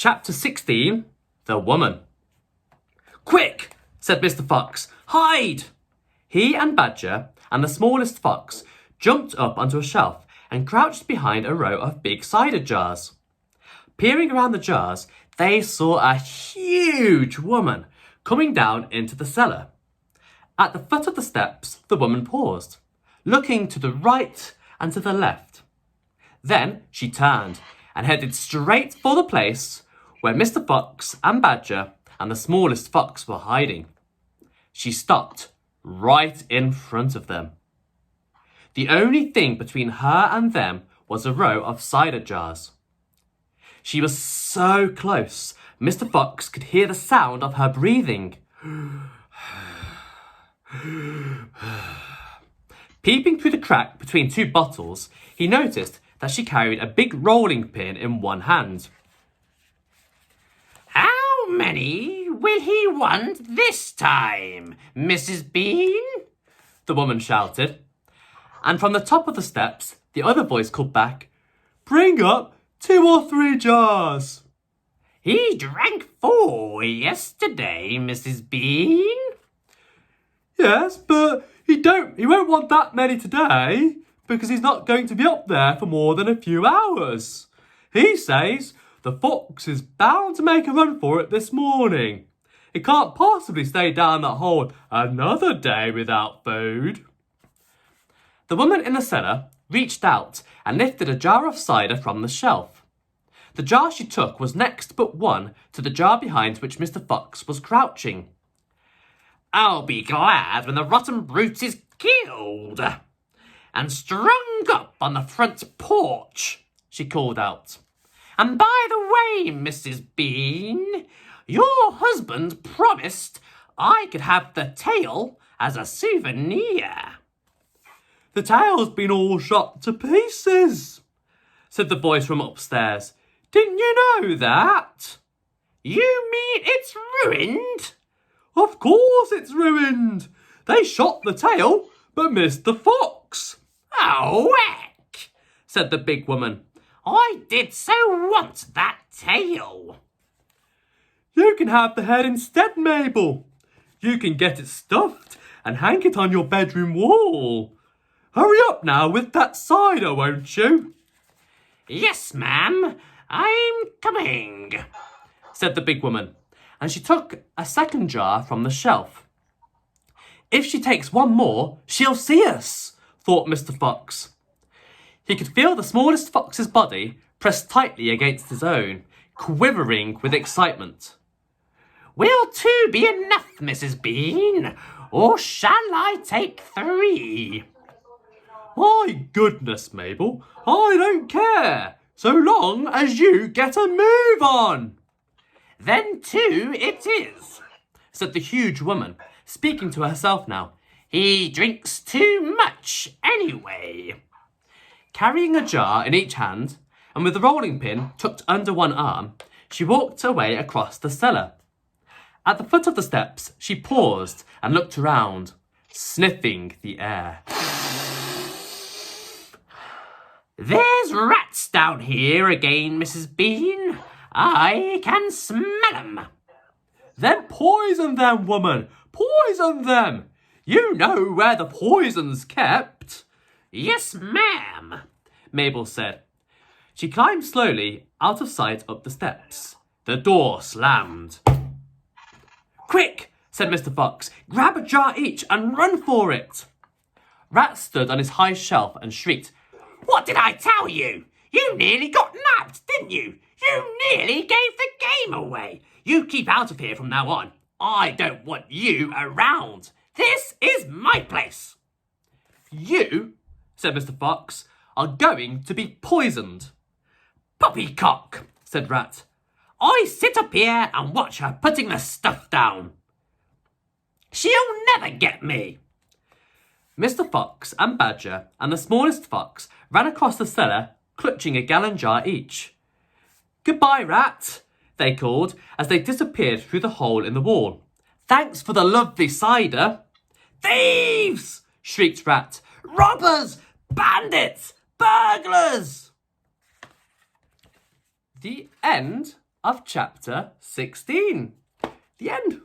Chapter 16, The Woman. "Quick," said Mr. Fox, "hide!" He and Badger and the smallest fox jumped up onto a shelf and crouched behind a row of big cider jars. Peering around the jars, they saw a huge woman coming down into the cellar. At the foot of the steps, the woman paused, looking to the right and to the left. Then she turned and headed straight for the place where Mr. Fox and Badger and the smallest fox were hiding. She stopped right in front of them. The only thing between her and them was a row of cider jars. She was so close, Mr. Fox could hear the sound of her breathing. Peeping through the crack between two bottles, he noticed that she carried a big rolling pin in one hand. "How many will he want this time, Mrs. Bean?" the woman shouted. And from the top of the steps, the other voice called back, "Bring up 2 or 3 jars." "He drank 4 yesterday, Mrs. Bean." "Yes, but he won't want that many today, because he's not going to be up there for more than a few hours. He says the fox is bound to make a run for it this morning. It can't possibly stay down that hole another day without food." The woman in the cellar reached out and lifted a jar of cider from the shelf. The jar she took was next but one to the jar behind which Mr. Fox was crouching. "I'll be glad when the rotten brute is killed and strung up on the front porch," she called out. "And by the way, Mrs. Bean, your husband promised I could have the tail as a souvenir." "The tail's been all shot to pieces," said the voice from upstairs. "Didn't you know that?" "You mean it's ruined?" "Of course it's ruined. They shot the tail, but missed the fox." "Oh, heck," said the big woman. "I did so want that tail." "You can have the head instead, Mabel. You can get it stuffed and hang it on your bedroom wall. Hurry up now with that cider, won't you?" "Yes, ma'am, I'm coming," said the big woman, and she took a second jar from the shelf. "If she takes one more, she'll see us," thought Mr. Fox. He could feel the smallest fox's body pressed tightly against his own, quivering with excitement. "Will 2 be enough, Mrs. Bean, or shall I take 3? "My goodness, Mabel, I don't care, so long as you get a move on." "Then 2 it is," said the huge woman, speaking to herself now. "He drinks too much anyway." Carrying a jar in each hand, and with the rolling pin tucked under one arm, she walked away across the cellar. At the foot of the steps, she paused and looked around, sniffing the air. "There's rats down here again, Mrs. Bean. I can smell 'em." "Then poison them, woman! Poison them! You know where the poison's kept." "Yes, ma'am," Mabel said. She climbed slowly out of sight up the steps. The door slammed. "Quick," said Mr. Fox. "Grab a jar each and run for it." Rat stood on his high shelf and shrieked, "What did I tell you? You nearly got nabbed, didn't you? You nearly gave the game away. You keep out of here from now on. I don't want you around. This is my place." "You," said Mr. Fox, "are going to be poisoned." "Poppycock," said Rat. "I sit up here and watch her putting the stuff down. She'll never get me." Mr. Fox and Badger and the smallest fox ran across the cellar, clutching a gallon jar each. "Goodbye, Rat," they called as they disappeared through the hole in the wall. "Thanks for the lovely cider." "Thieves!" shrieked Rat. "Robbers! Bandits! Burglars!" The end of chapter 16. The end.